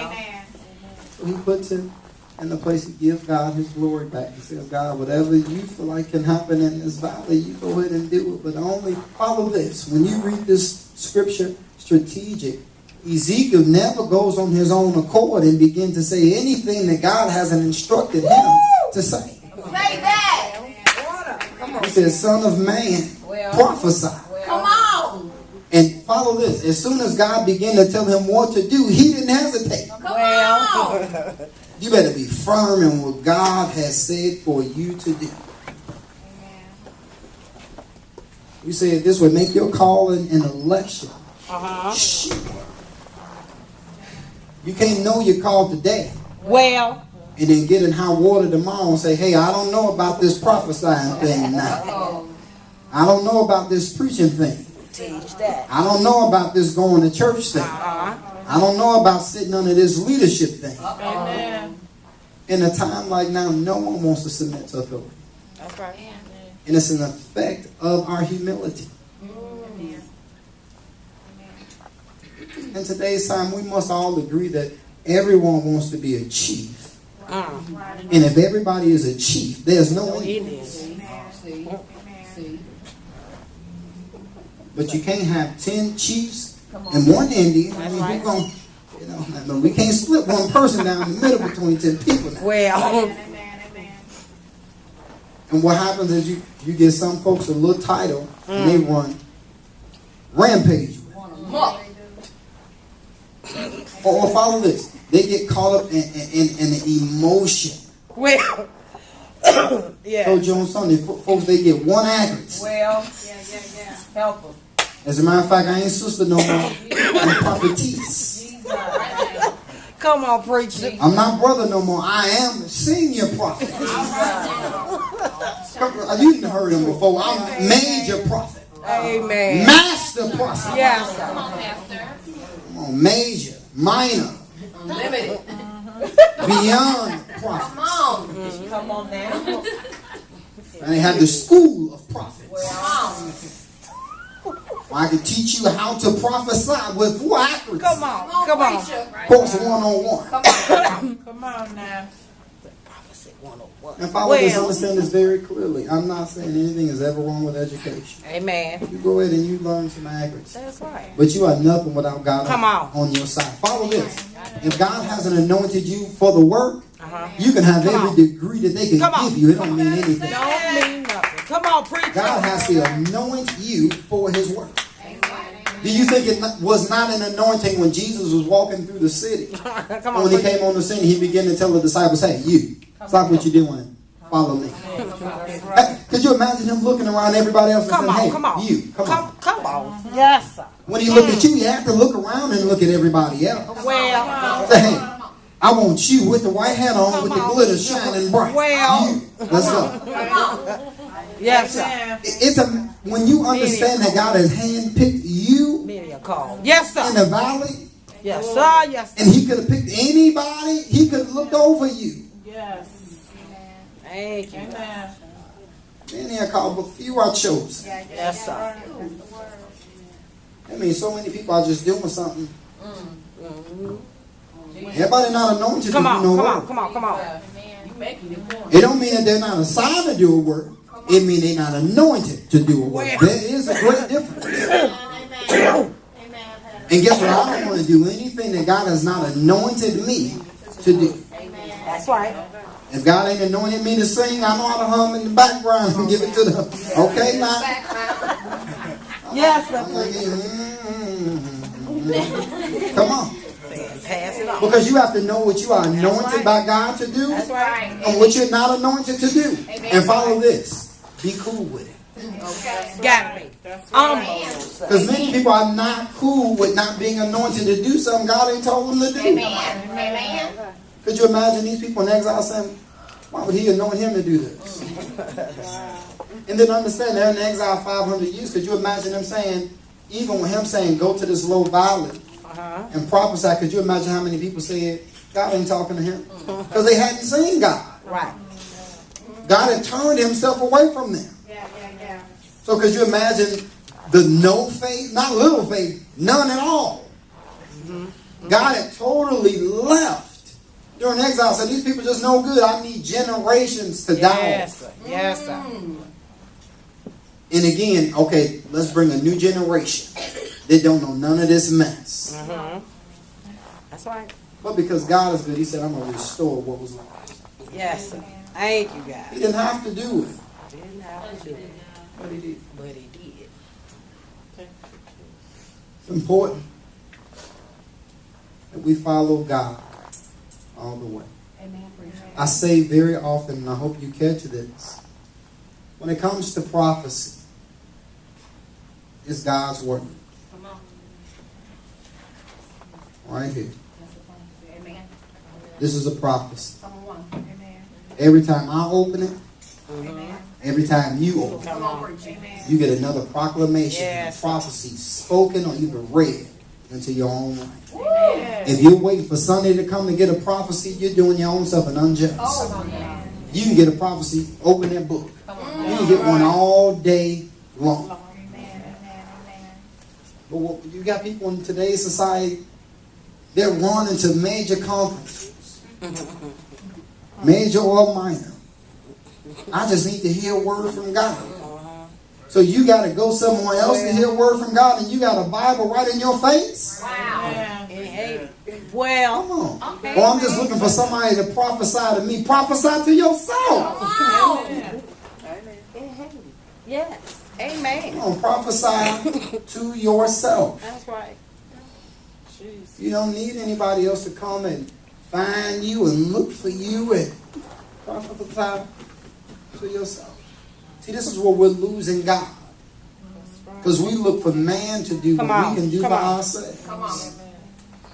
Amen. So he puts it in the place he gives God his glory back. He says, God, whatever you feel like can happen in this valley, you go ahead and do it. But only follow this. When you read this scripture, strategic, Ezekiel never goes on his own accord and begin to say anything that God hasn't instructed him to say. Say that. He says, son of man, prophesy. Come on. And follow this. As soon as God began to tell him what to do, he didn't hesitate. Come on. You better be firm in what God has said for you to do. You say it this way, make your calling an election. Sure. You can't know you're called today. And then get in hot water tomorrow and say, hey, I don't know about this prophesying thing now. I don't know about this preaching thing. I don't know about this going to church thing. I don't know about sitting under this leadership thing. In a time like now, no one wants to submit to authority. That's right. And it's an effect of our humility. In today's time, we must all agree that everyone wants to be a chief. And if everybody is a chief, there's no Indian. But you can't have 10 chiefs and one Indian. I mean, we're going, you know, we can't split one person down the middle between 10 people now. And what happens is you get some folks a little title and they run rampage. Or follow this. They get caught up in the emotion. So Joe on Sunday, folks, they get one address. Help them. As a matter of fact, I ain't sister no more. I'm prophetess. Come on, preacher. I'm not brother no more. I am senior prophet. You didn't heard him before. I'm major prophet. Amen. Master prophet. Yes. Come on, Pastor. Come on, major, minor, Unlimited. beyond prophet. Come on. Come on now. And they have the school of prophets. Come I can teach you how to prophesy with full accuracy. Come on. Come on. Course 101. Come on now. And followers understand this very clearly. I'm not saying anything is ever wrong with education. Amen. You go ahead and you learn some accuracy. That's right. But you are nothing without God on your side. Follow this. If God hasn't anointed you for the work, you can have every degree that they can give you. It don't mean anything. Don't mean nothing. Come on, preacher. God has to anoint you for his work. Do you think it was not an anointing when Jesus was walking through the city? Come on, when he came on the scene, he began to tell the disciples, hey, you, stop what you're doing. Follow me. Could you imagine him looking around everybody else and saying, hey, you, come on. Come on. Yes, sir. When he looked at you, you have to look around and look at everybody else. Well. Say, hey, I want you with the white hat on, with the glitter shining bright. Well. You. Let's go. Yes, sir. When you understand that God has handpicked you yes, sir. in the valley, yes, sir. Yes, sir. and he could have picked anybody, he could have looked over you. Yes. Thank you. Amen. Many are called, but few are chosen. Yes, sir. I mean, so many people are just doing something. Everybody not anointed to do no work. Come on. It don't mean that they're not assigned to do a work. It means they're not anointed to do a work. There is a great difference. And guess what? I don't want to do anything that God has not anointed me to do. That's right. If God ain't anointed me to sing, I know how to hum in the background and give it to them. Okay, now? Yes, sir. Come on. Pass it on. Because you have to know what you are anointed by God to do. That's right. And what you're not anointed to do. And follow this. Be cool with it. Okay. Got me. Because many people are not cool with not being anointed to do something God ain't told them to do. Amen. Could you imagine these people in exile saying, why would he anoint him to do this? And then understand they're in exile 500 years. Could you imagine them saying, even with him saying, go to this low valley and prophesy, could you imagine how many people said, God ain't talking to him? Because they hadn't seen God. Right. God had turned himself away from them. So could you imagine the no faith, not little faith, none at all. God had totally left during exile said, these people just no good. I need generations to die. Yes, sir. Yes, sir. And again, okay, let's bring a new generation that don't know none of this mess. Mm-hmm. That's right. But because God is good, he said, I'm going to restore what was lost. Yes, sir. Thank you, He guys. didn't have to do it. Didn't have to do it, But he did. but he did. It's important that we follow God all the way. I say very often, and I hope you catch this, when it comes to prophecy, it's God's word. Right here. This is a prophecy. Every time I open it, every time you open it, you get another proclamation, a prophecy spoken or even read into your own life. If you're waiting for Sunday to come to get a prophecy, you're doing your own self an unjust. You can get a prophecy, open that book. You can get one all day long. But what, you got people in today's society, they're running to major conferences. Major or minor. I just need to hear a word from God. So you got to go somewhere else to hear a word from God, and you got a Bible right in your face? Wow. Well, come on. Or I'm just looking for somebody to prophesy to me. Prophesy to yourself. Amen. Yes. Amen. Come on, prophesy to yourself. That's right. You don't need anybody else to come and find you and look for you and prophesy to yourself. See, this is where we're losing God. Because we look for man to do what we can do for ourselves. Come on.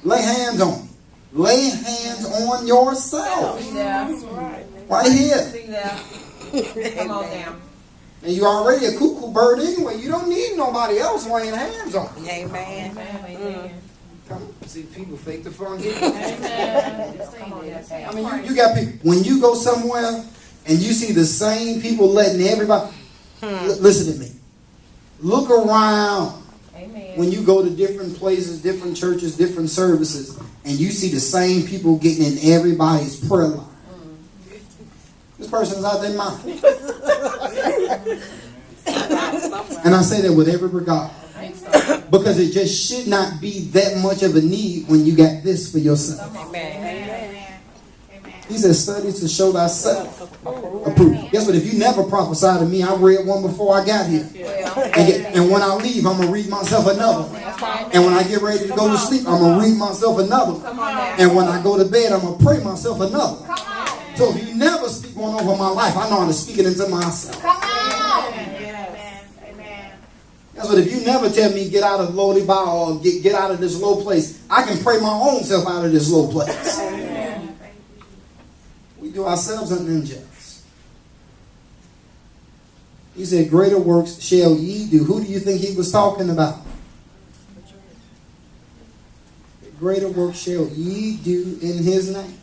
Lay hands on me. Lay hands on yourself. Right here. Come on down. And you're already a cuckoo bird anyway. You don't need nobody else laying hands on you. Amen. Come, see, people fake the fun here. I mean, you got people, when you go somewhere and you see the same people letting everybody, listen to me. Look around when you go to different places, different churches, different services, and you see the same people getting in everybody's prayer line. This person's out their mind. And I say that with every regard. Because it just should not be that much of a need when you got this for yourself. He says, study to show thyself approved. Guess what? If you never prophesied to me, I read one before I got here. And when I leave, I'm going to read myself another one. And when I get ready to go to sleep, I'm going to read myself another one. And when I go to bed, I'm going to pray myself another one. So if you never speak one over my life, I know how to speak it into myself. That's what, if you never tell me get out of lowly bar or get out of this low place, I can pray my own self out of this low place. We do ourselves an injustice. He said, greater works shall ye do. Who do you think he was talking about? Greater works shall ye do in his name.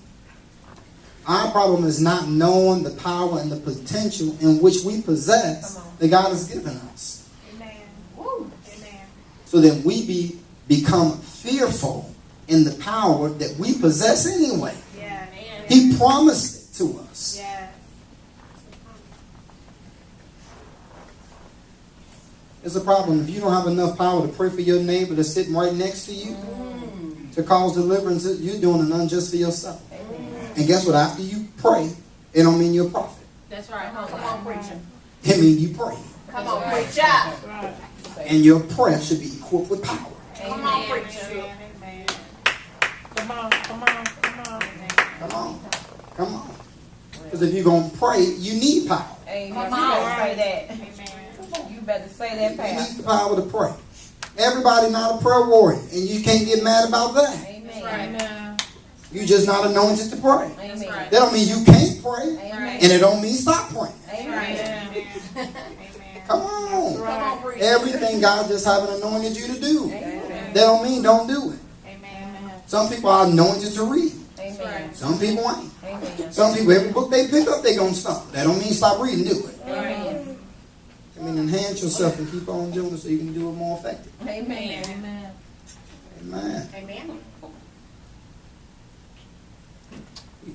Our problem is not knowing the power and the potential in which we possess that God has given us. So then we become fearful in the power that we possess anyway. He promised it to us. It's a problem if you don't have enough power to pray for your neighbor that's sitting right next to you to cause deliverance. You're doing an unjust for yourself. And guess what? After you pray, it don't mean you're a prophet. That's right. Come on, preaching. It means you pray. Come on, preach out. And your prayer should be equipped with power. Come on, preaching. Come on. Come on. Come on. Because if you're going to pray, you need power. Come on, say that. You better say that, You Pastor. need the power to pray. Everybody not a prayer warrior, and you can't get mad about that. Amen. You're just not anointed to pray. Amen. That don't mean you can't pray, Amen. and it don't mean stop praying. Amen. Come on. Come on, preach. Everything God just haven't anointed you to do. That don't mean don't do it. Some people are anointed to read. Amen. Some people ain't. Amen. Some people, every book they pick up, they gonna stop. That don't mean stop reading, do it. Amen. I mean, enhance yourself and keep on doing it so you can do it more effective. Amen. Amen. Amen. We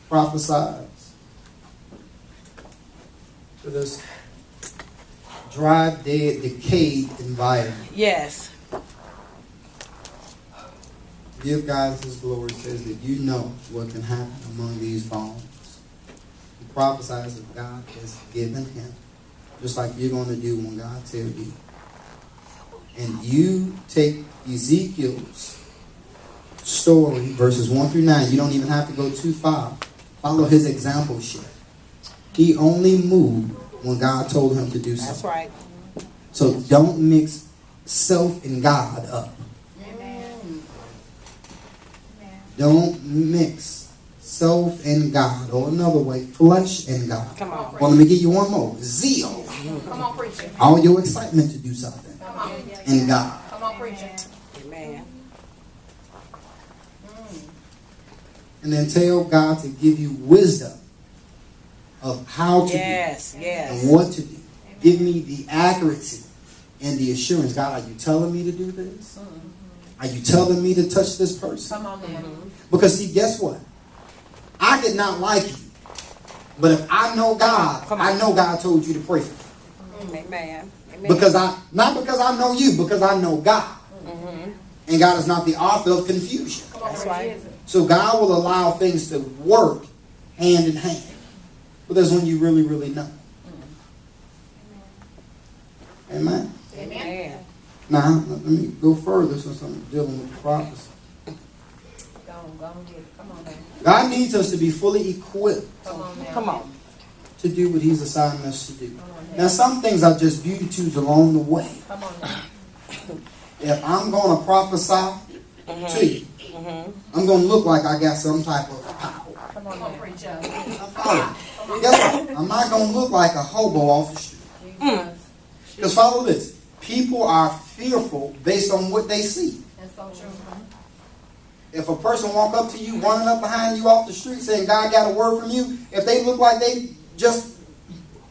prophesies to this dry, dead, decayed environment. Yes. Give God His glory, says that you know what can happen among these bones. He prophesies that God has given him, just like you're going to do when God tells you. And you take Ezekiel's story, verses 1 through 9. You don't even have to go too far. Follow his example sheet. He only moved when God told him to do something. That's right. So don't mix self and God up. Amen. Don't mix self and God. Or another way, flesh and God. Come on. Well, let me give you one more. Zeal. Come on, preacher. All your excitement to do something. Come on. In God. Come on, preacher. Amen. And then tell God to give you wisdom of how to Yes, do yes. and what to do. Give me the accuracy and the assurance. God, are you telling me to do this? Are you telling me to touch this person? Come on, man. Because see, guess what? I did not like you. But if I know God, Come on. I know God told you to pray for me. Amen. Amen. Because not because I know you, because I know God. Mm-hmm. And God is not the author of confusion. That's right. So God will allow things to work hand in hand. But that's when you really, really know. Amen. Amen. Now, let me go further since I'm dealing with the prophecy. Go on, get it. Come on, man. God needs us to be fully equipped Come on, now. Come on. to do what He's assigned us to do. Come on, Now, some things are just beauty tubes along the way. Come on, now. If I'm going to prophesy to you, I'm going to look like I got some type of power. Come on, now. Preacher. Guess what? I'm not going to look like a hobo off the street. Jesus. Because follow this. People are fearful based on what they see. That's so true. If a person walk up to you, running up behind you off the street saying, God got a word from you, if they look like they just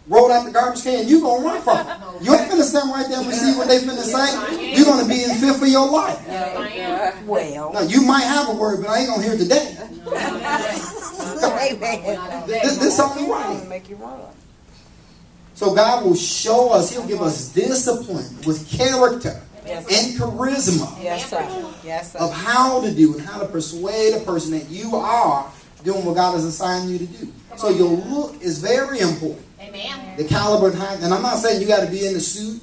rolled out the garbage can, you going to run from them. You ain't finna stand right there and receive what they finna say. You're going to be in fear for your life. Yes, I am. Well. Now, you might have a word, but I ain't going to hear it today. Amen. This only right. Make you run. So God will show us, He'll give us discipline with character Yes, and charisma Yes, sir. Yes, sir. of how to do and how to persuade a person that you are doing what God has assigned you to do. So your look is very important. Amen. The caliber and height. And I'm not saying you got to be in the suit,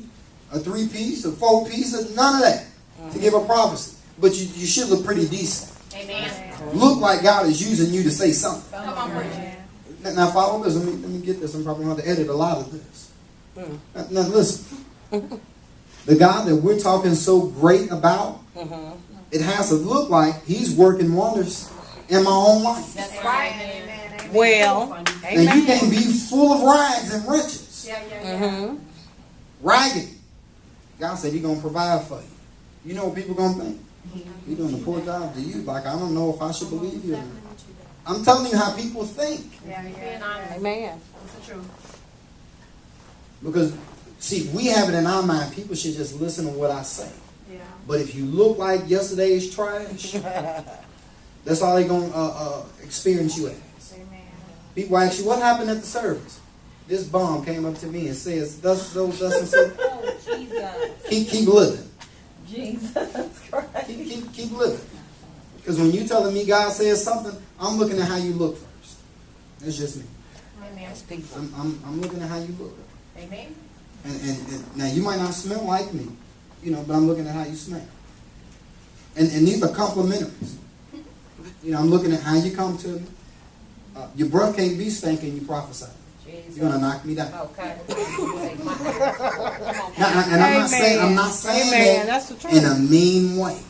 a 3-piece, a 4-piece, none of that to give a prophecy. But you should look pretty decent. Amen. Look like God is using you to say something. Come on, preacher. Now follow this. Let me get this. I'm probably going to have to edit a lot of this. Now listen. The God that we're talking so great about, it has to look like He's working wonders in my own life. That's right. Amen. Well. And you can't be full of rags and riches. Yeah. Raggedy. God said He's going to provide for you. You know what people going to think? You're doing a poor job to you. Like, I don't know if I should believe you or not. I'm telling you how people think. Yeah. Being honest. Amen. That's the truth. Because, see, we have it in our mind. People should just listen to what I say. Yeah. But if you look like yesterday's trash, that's all they're going to experience you as. Amen. People ask you, what happened at the service? This bum came up to me and says, thus and so. Oh, Jesus. Keep living. Jesus Christ. Keep living. Because when you telling me God says something, I'm looking at how you look first. That's just me. Amen. I'm looking at how you look. Amen. And now you might not smell like me, but I'm looking at how you smell. And these are complimentaries. I'm looking at how you come to me. Your breath can't be stinking, you prophesy. Jesus. You're gonna knock me down. Okay. Now, and I'm not saying Amen. that That's the truth. in a mean way.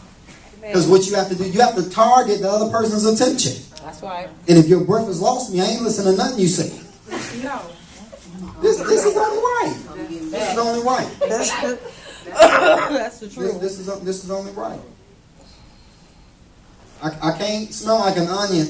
Because what you have to do, you have to target the other person's attention. That's right. And if your breath has lost me, I ain't listening to nothing you say. No. This is only right. This is only right. That's the truth. This is only right. I can't smell like an onion.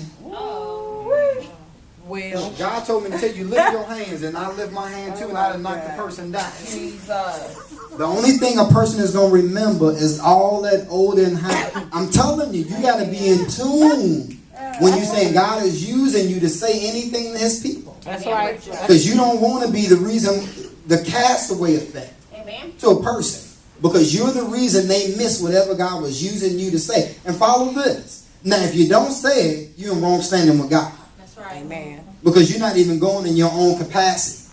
Well. God told me to tell you, lift your hands, and I lift my hand too, and I done knock the person down. Jesus. The only thing a person is going to remember is all that old and high. I'm telling you, you got to be in tune when you say God is using you to say anything to his people. That's right. Because you don't want to be the reason, the castaway effect to a person. Because you're the reason they miss whatever God was using you to say. And follow this. Now, if you don't say it, you're in wrong standing with God. That's right. Amen. Because you're not even going in your own capacity.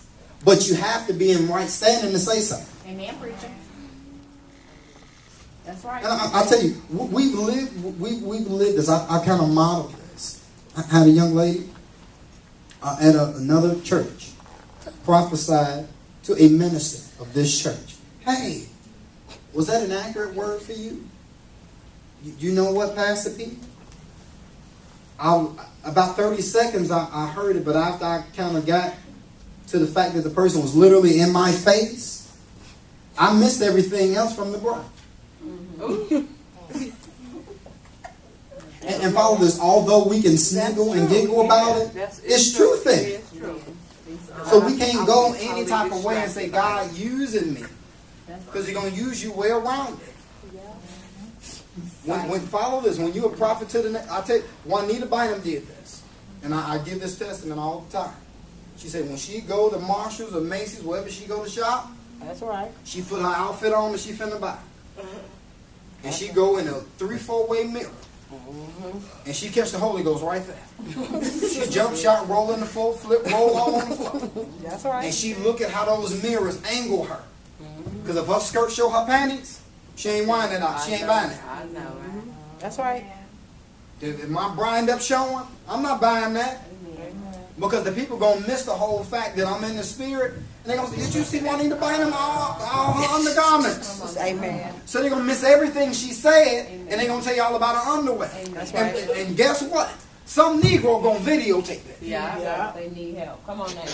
But you have to be in right standing to say something. Amen, preacher. That's right. And I'll tell you, we've lived this. I kind of modeled this. I had a young lady at another church prophesied to a minister of this church. Hey, was that an accurate word for you? You know what, Pastor P? About 30 seconds I heard it, but after I kind of got to the fact that the person was literally in my face, I missed everything else from the brunch. And follow this, although we can sniggle and giggle about it, it's true thing. So we can't go any type of way and say, God using me. Because he's going to use you way around it. When follow this, when you're a prophet to the next, I tell you, Juanita Bynum did this. And I give this testament all the time. She said when she go to Marshalls or Macy's, wherever she go to shop, that's right. She put her outfit on that she finna buy. And she go in a 3-4 way mirror. And she catch the Holy Ghost right there. She jump, shot, roll in the floor, flip, roll all on the floor. That's right. And she look at how those mirrors angle her. Because if her skirt show her panties, she ain't winding up. She ain't buying it. I know. That's right. If my brand up showing, I'm not buying that. Because the people going to miss the whole fact that I'm in the spirit. And they're going to say, did you see Juanita Bynum all her undergarments? Amen. So they're going to miss everything she said. And they're going to tell you all about her underwear. That's right. And guess what? Some Negro going to videotape it. Yeah. They need help. Come on now.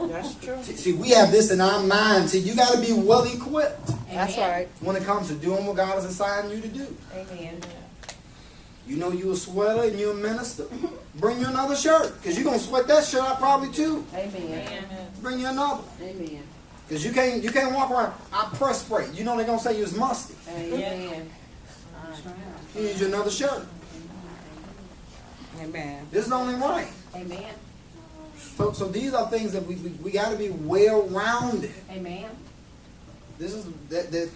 That's true. See, we have this in our mind. See, you got to be well equipped. That's right. When it comes to doing what God has assigned you to do. Amen. You know you a sweater and you a minister. Bring you another shirt. Because you're going to sweat that shirt out probably too. Amen. Bring you another. Amen. Because you can't walk around, I press spray. You know they're going to say you was musty. Amen. You need you another shirt. Amen. This is only right. Amen. So these are things that we got to be well-rounded. Amen. This is that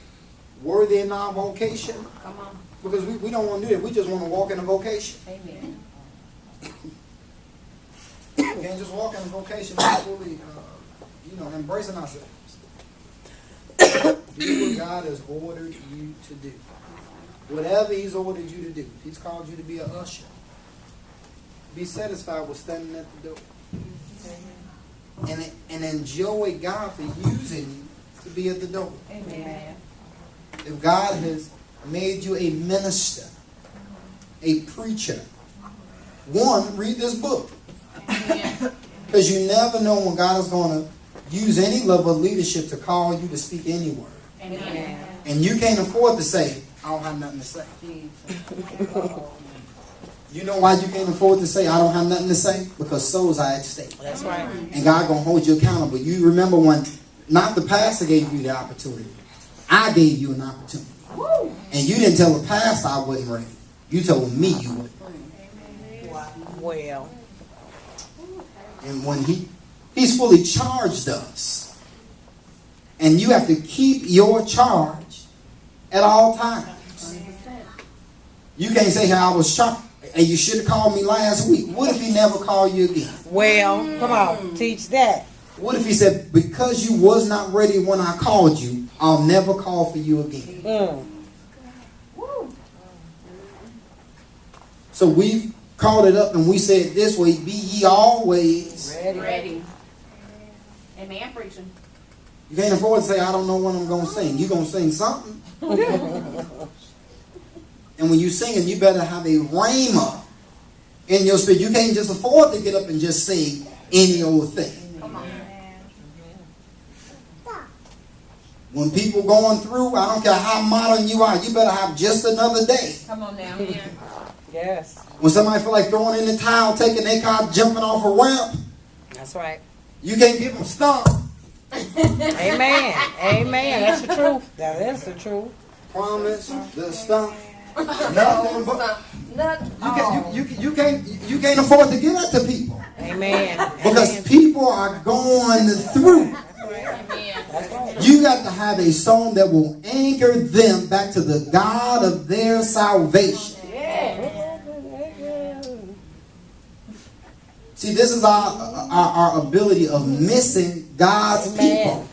worthy in our vocation. Come on. Because we don't want to do that. We just want to walk in a vocation. Amen. We can't just walk in a vocation fully, embracing ourselves. Do what God has ordered you to do. Whatever he's ordered you to do. If he's called you to be an usher, be satisfied with standing at the door. And enjoy God for using you to be at the door. Amen. If God has made you a minister, a preacher, read this book. Because you never know when God is going to use any level of leadership to call you to speak any word. Amen. And you can't afford to say, I don't have nothing to say. You know why you can't afford to say, I don't have nothing to say? Because souls are at stake. That's right. And God going to hold you accountable. You remember when not the pastor gave you the opportunity. I gave you an opportunity. And you didn't tell the pastor I wasn't ready. You told me you wasn't ready. Well. And when he's fully charged us. And you have to keep your charge at all times. You can't say how I was charged. And you should have called me last week. What if he never called you again? Well, come on, teach that. What if he said, because you was not ready when I called you, I'll never call for you again. So we've called it up and we said this way, be ye always ready. Amen, preaching. You can't afford to say, I don't know when I'm going to sing. You're going to sing something. And when you sing, you better have a rhema in your spirit. You can't just afford to get up and just sing any old thing. Come on. When people going through, I don't care how modern you are, you better have just another day. Come on now. Yes. When somebody feel like throwing in the towel, taking their car, jumping off a ramp, that's right. You can't give them stump. Amen. Amen. That's the truth. That is the truth. Promise the stump. Nothing but You can't afford to give that to people. Amen. Because people are going through. You got to have a song that will anchor them back to the God of their salvation. See, this is our ability of missing God's people.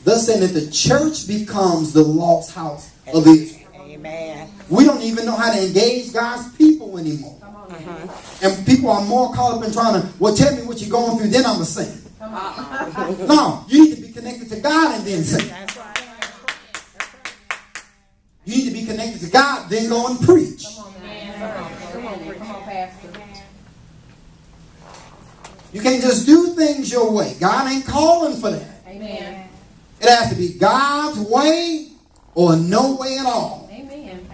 Thus saying that the church becomes the lost house of Israel. Amen. We don't even know how to engage God's people anymore. And people are more caught up in trying to, well, tell me what you're going through, then I'm going to sing. No, you need to be connected to God and then sing. You need to be connected to God, then go and preach. Come on, Pastor. You can't just do things your way. God ain't calling for that. Amen. It has to be God's way or no way at all. Amen.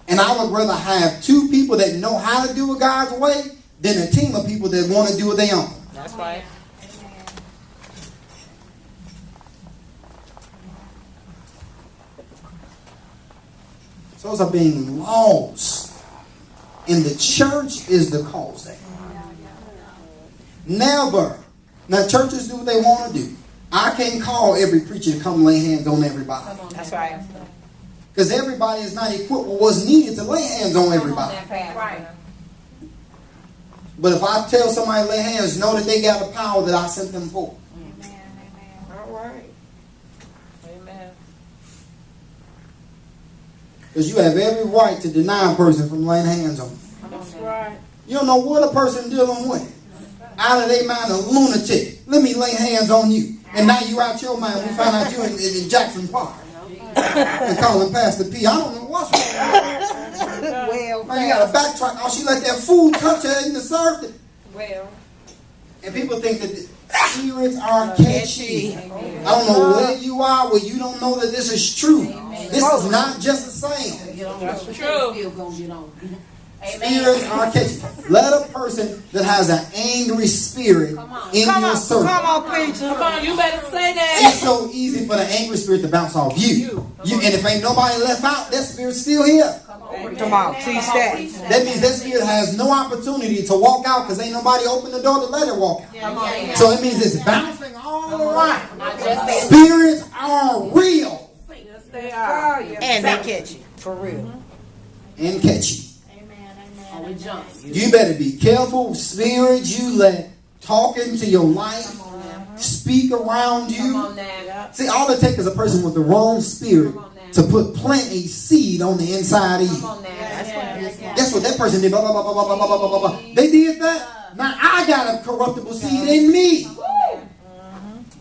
And I would rather have two people that know how to do it God's way than a team of people that want to do it their own. That's right. Souls are being lost. And the church is the cause there. Never. Now churches do what they want to do. I can't call every preacher to come lay hands on everybody. That's right. Because everybody is not equipped with what's needed to lay hands on everybody. But if I tell somebody to lay hands, know that they got the power that I sent them for. Amen. All right. Amen. Because you have every right to deny a person from laying hands on them. That's right. You don't know what a person dealing with. Out of their mind, a lunatic. Let me lay hands on you. And now you out your mind. We find out you in Jackson Park. And calling Pastor P. I don't know what's wrong. Well, Man, you got to backtrack. Oh, she let that food touch her in the service. well. And people think that the spirits are catchy. I don't know where you are, where you don't know that this is true. This is not just a saying. That's true. Spirits are catchy. Let a person that has an angry spirit in your circle. Come on, preacher. Come on, you better say that. It's so easy for the angry spirit to bounce off you. And if ain't nobody left out, that spirit's still here. Come on, teach that. That means that spirit has no opportunity to walk out because ain't nobody opened the door to let it walk out. So it means it's bouncing all around. Spirits are real. Yes, they are. And they catch you. For real. And catchy. You better be careful with spirits you let talk into your life, speak around you. See, all it takes is a person with the wrong spirit to plant a seed on the inside of you. That's what that person did. Blah, blah, blah, blah, blah, blah, blah, blah. They did that. Now I got a corruptible seed in me.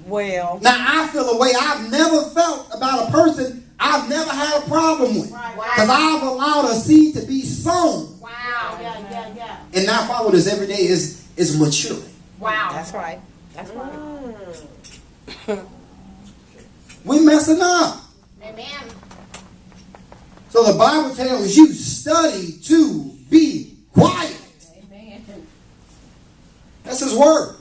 Well. Now I feel a way I've never felt about a person I've never had a problem with. Because I've allowed a seed to be sown. And now follow this every day is maturing. Wow. That's right. That's right. We messing up. Amen. So the Bible tells you study to be quiet. Amen. That's his word.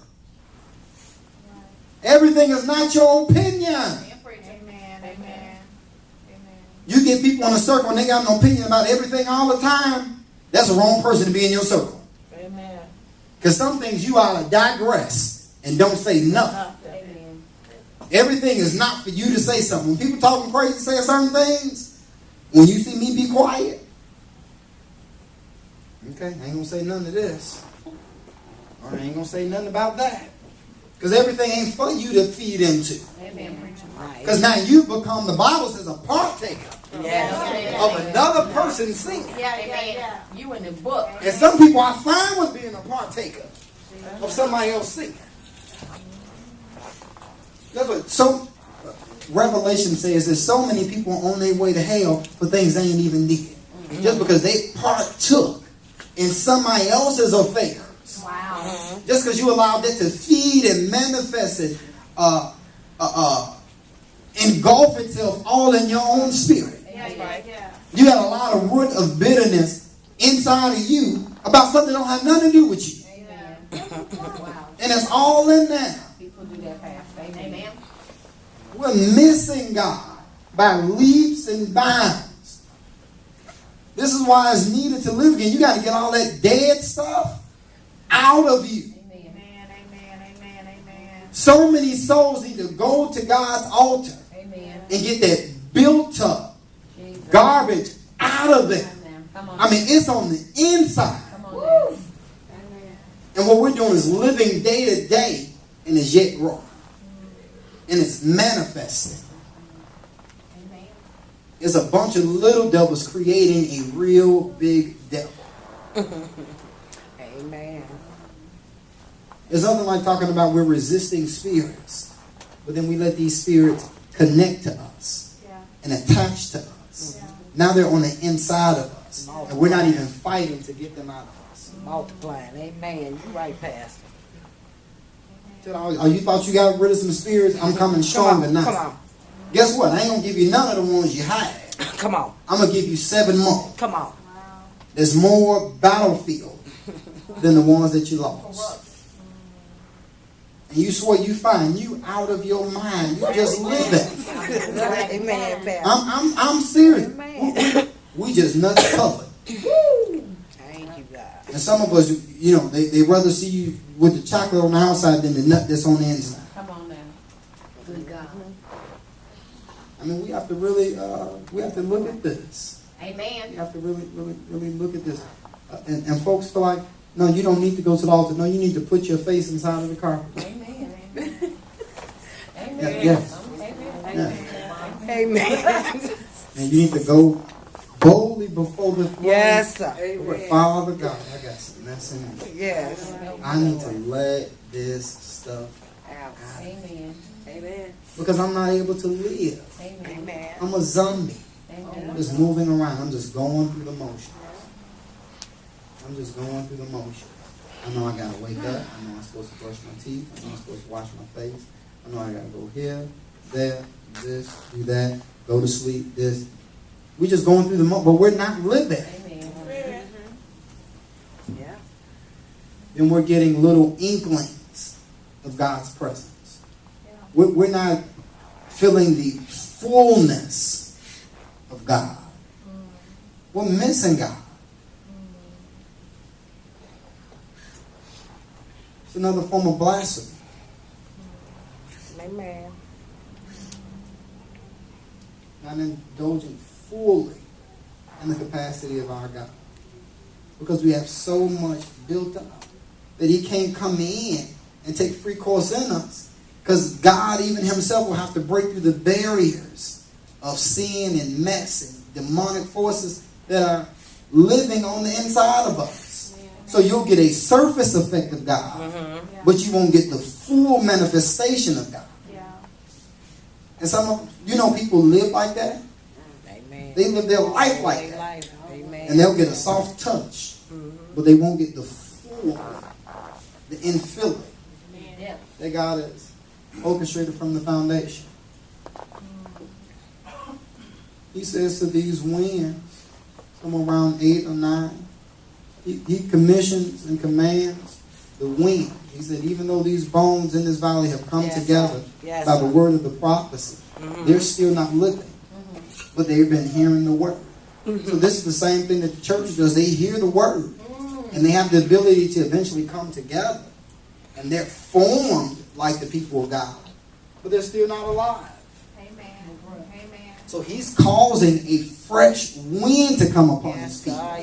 Everything is not your opinion. Amen. You get people in a circle and they got an opinion about everything all the time. That's the wrong person to be in your circle. Amen. Because some things you ought to digress and don't say nothing. Amen. Everything is not for you to say something. When people talking crazy, saying certain things, when you see me be quiet, okay, I ain't going to say none of this. Or I ain't going to say nothing about that. Because everything ain't for you to feed into. Because now you become, the Bible says, a partaker of another person singing. You in the book. And some people are fine with being a partaker of somebody else singing. That's what Revelation says there's so many people on their way to hell for things they ain't even did. Just because they partook in somebody else's affairs. Wow. Just because you allowed that to feed and manifest it, engulf itself all in your own spirit. You got a lot of root of bitterness inside of you about something that don't have nothing to do with you. Wow. And it's all in there. People do that fast. Amen. We're missing God by leaps and bounds. This is why it's needed to live again. You got to get all that dead stuff out of you. Amen. Amen. Amen. Amen. So many souls need to go to God's altar and get that built up garbage out of them. I mean, it's on the inside. Woo. And what we're doing is living day to day, and it's yet growing. And it's manifesting. Amen. It's a bunch of little devils creating a real big devil. Amen. There's nothing like talking about we're resisting spirits, but then we let these spirits connect to us and attach to us. Now they're on the inside of us, and we're not even fighting to get them out of us. Multiplying. Amen. You right, Pastor. Oh, you thought you got rid of some spirits? I'm coming stronger now. Come on. Guess what? I ain't going to give you none of the ones you had. Come on. I'm going to give you 7 more. Come on. There's more battlefield than the ones that you lost. And you swore you find you out of your mind. You just living. Amen, Pastor. I'm serious. Amen. We just nuts covered. Thank you, God. And some of us, you know, they rather see you with the chocolate on the outside than the nut that's on the inside. Come on now. Good God. I mean, we have to really, we have to look at this. Amen. You have to really look at this. And folks feel like, no, you don't need to go to the altar. No, you need to put your face inside of the carpet. Amen. Amen. Yes. Amen. Amen. And you need to go boldly before the throne. Yes, sir. But Father God, I got some mess in me. Yes. I need to let this stuff out. Amen. Amen. Because I'm not able to live. Amen. I'm a zombie. Amen. I'm just moving around. I'm just going through the motions. I'm just going through the motions. I know I gotta wake up. I know I'm supposed to brush my teeth. I know I'm supposed to wash my face. I know I gotta go here, there, this, do that, go to sleep, this. We're just going through the motions, but we're not living. Amen. Yeah. Then we're getting little inklings of God's presence. We're not feeling the fullness of God. We're missing God. It's another form of blasphemy. Amen. Not indulging fully in the capacity of our God. Because we have so much built up that he can't come in and take free course in us. Because God even himself will have to break through the barriers of sin and mess and demonic forces that are living on the inside of us. So you'll get a surface effect of God, but you won't get the full manifestation of God. And some of people live like that. Amen. They live their life like that. Amen. And they'll get a soft touch, but they won't get the full, the infilling that God has orchestrated from the foundation. He says to these winds, somewhere around 8 or 9, he commissions and commands the wind. He said, even though these bones in this valley have come together by the word of the prophecy, they're still not living. But they've been hearing the word. So this is the same thing that the church does. They hear the word. And they have the ability to eventually come together. And they're formed like the people of God. But they're still not alive. Amen. So he's causing a fresh wind to come upon his people.